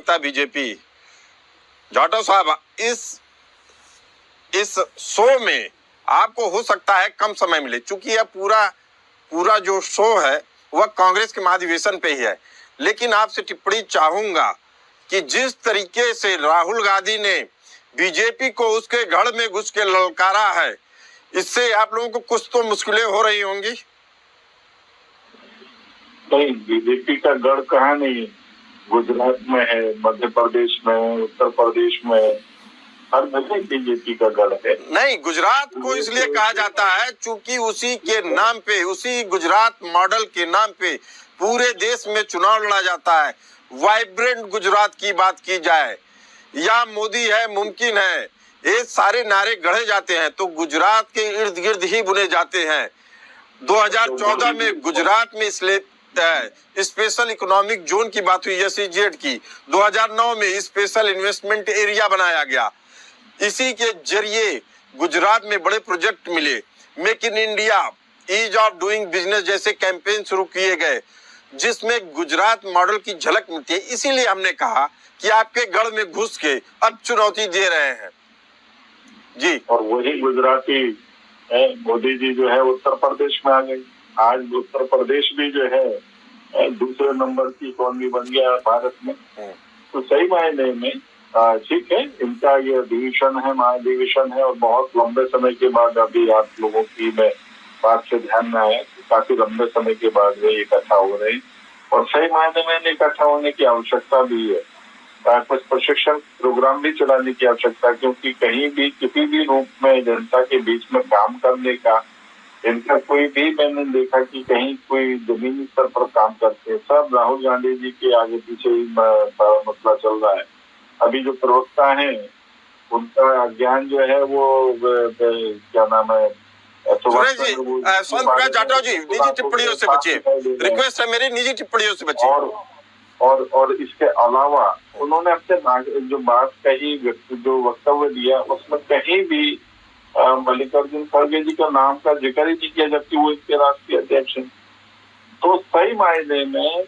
लगता है बीजेपी। जाटव साहब, इस शो में आपको हो सकता है कम समय मिले, चूंकि यह पूरा जो शो है वह कांग्रेस के महाधिवेशन पे ही है, लेकिन आपसे टिप्पणी चाहूंगा कि जिस तरीके से राहुल गांधी ने बीजेपी को उसके गढ़ में घुस के ललकारा है, इससे आप लोगों को कुछ तो मुश्किलें हो रही होंगी। नहीं, बीजेपी का गढ़ कहाँ नहीं है, गुजरात में है, मध्य प्रदेश में, उत्तर प्रदेश में, हर जगह बीजेपी का गढ़ है। नहीं, गुजरात को इसलिए कहा जाता है चूंकि उसी के नाम पे, उसी गुजरात मॉडल के नाम पे पूरे देश में चुनाव लड़ा जाता है। वाइब्रेंट गुजरात की बात की जाए या मोदी है मुमकिन है, ये सारे नारे गढ़े जाते हैं तो गुजरात के इर्द गिर्द ही बुने जाते हैं। 2014 में गुजरात में स्पेशल इकोनॉमिक जोन की बात हुई, SEZ की। 2009 में स्पेशल इन्वेस्टमेंट एरिया बनाया गया। इसी के जरिए गुजरात में बड़े प्रोजेक्ट मिले, make in India, ease of doing business जैसे कैंपेन शुरू किए गए, जिसमें गुजरात मॉडल की झलक मिलती है। इसीलिए हमने कहा कि आपके गढ़ में घुस के अब चुनौती दे रहे हैं जी। और वही गुजराती मोदी जी जो है उत्तर प्रदेश में आ गई। आज उत्तर प्रदेश भी जो है दूसरे नंबर की इकोनॉमी बन गया भारत में। तो सही मायने में ठीक है, इनका ये डिवीजन है, महाधिवेशन है, और बहुत लंबे समय के बाद अभी आप लोगों की मैं बात से ध्यान में आया कि काफी लंबे समय के बाद वे इकट्ठा हो रहे हैं, और सही मायने में इकट्ठा होने की आवश्यकता भी है। कुछ प्रशिक्षण प्रोग्राम भी चलाने की आवश्यकता, क्योंकि कहीं भी किसी भी रूप में जनता के बीच में काम करने का इनका कोई भी मैंने देखा कि कहीं कोई जमीनी स्तर पर काम करते हैं। सब राहुल गांधी जी के आगे पीछे ही मसला चल रहा है। अभी जो प्रवक्ता है उनका ज्ञान जो है वो क्या नाम है, सुरेश जी, संत प्रकाश जाटव जी, निजी टिप्पणियों से बचिए, रिक्वेस्ट है मेरी, निजी टिप्पणियों से बचिए। और इसके अलावा उन्होंने अपने जो बात कही, जो वक्तव्य दिया, उसमें कहीं भी मल्लिकार्जुन खड़गे जी का नाम का जिक्र ही नहीं किया, जबकि वो इसके राष्ट्रीय अध्यक्ष हैं। तो सही मायने में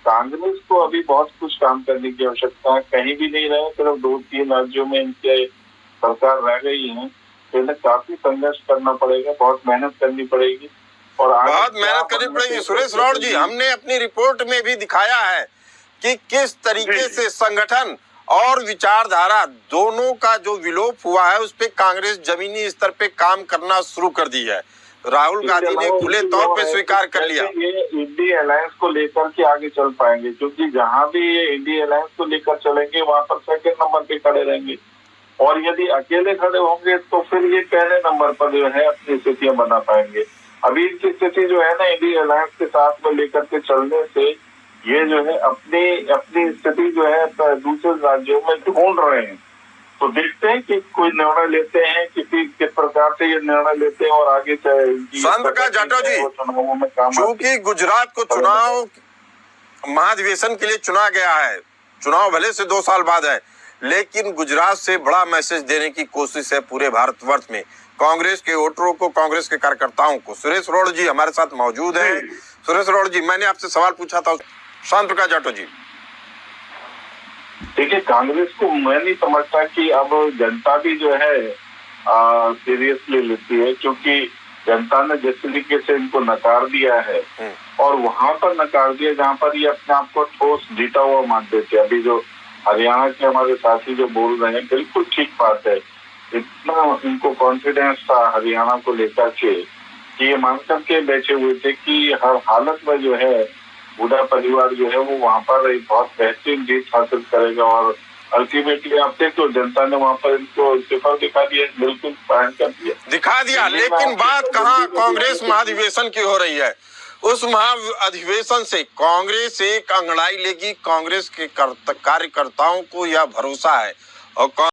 कांग्रेस को अभी बहुत कुछ काम करने की आवश्यकता है। कहीं भी नहीं रहे, सिर्फ 2-3 राज्यों में इनके सरकार रह गई है, तो इन्हें काफी संघर्ष करना पड़ेगा, बहुत मेहनत करनी पड़ेगी और बहुत मेहनत करनी पड़ेगी। सुरेश राउत जी, हमने अपनी रिपोर्ट में भी दिखाया है कि किस तरीके से संगठन और विचारधारा दोनों का जो विलोप हुआ है, उस पे कांग्रेस जमीनी स्तर पे काम करना शुरू कर दी है। राहुल गांधी ने खुले तौर पे स्वीकार कर लिया। ये इंडी अलायंस को लेकर के आगे चल पाएंगे, क्योंकि जहां भी ये इंडी अलायंस को लेकर चलेंगे वहां पर सेकंड नंबर पे खड़े रहेंगे, और यदि अकेले खड़े होंगे तो फिर ये पहले नंबर पर जो है अपनी स्थितियां बना पाएंगे। अभी इनकी स्थिति जो है ना, इंडी अलायंस के साथ में लेकर के चलने से ये जो है अपनी स्थिति जो है दूसरे राज्यों में ढूंढ रहे हैं। तो देखते हैं कि कोई निर्णय लेते हैं, किस प्रकार से ये निर्णय लेते हैं, और आगे संत प्रकाश जाटव जी, चूंकि गुजरात को चुनाव महाधिवेशन के लिए चुना गया है, चुनाव भले से 2 साल बाद है, लेकिन गुजरात से बड़ा मैसेज देने की कोशिश है पूरे भारतवर्ष में, कांग्रेस के वोटरों को, कांग्रेस के कार्यकर्ताओं को। सुरेश राउत जी हमारे साथ मौजूद है। सुरेश राउत जी, मैंने आपसे सवाल पूछा था। संत प्रकाश जाटव जी, देखिए, कांग्रेस को मैं नहीं समझता कि अब जनता भी जो है सीरियसली लेती है, क्योंकि जनता ने जिस तरीके से इनको नकार दिया है, और वहां पर नकार दिया जहां पर ये अपने आप को ठोस जीता हुआ मानते थे। अभी जो हरियाणा के हमारे साथी जो बोल रहे हैं, बिल्कुल ठीक बात है। इतना इनको कॉन्फिडेंस था हरियाणा को लेकर के कि ये मान करके बैठे हुए थे कि हर हालत में जो है बूढ़ा परिवार जो है वो वहाँ पर एक बहुत बेहतरीन जीत हासिल करेगा, और अल्टीमेटली आप देखो जनता ने वहाँ पर इनको सिफर दिखा दिया, बिल्कुल पायन कर दिखा दिया। लेकिन बात कहाँ कांग्रेस महाधिवेशन की हो रही है? उस महाधिवेशन से कांग्रेस एक अंगड़ाई लेगी, कांग्रेस के कार्यकर्ताओं को यह भरोसा है। और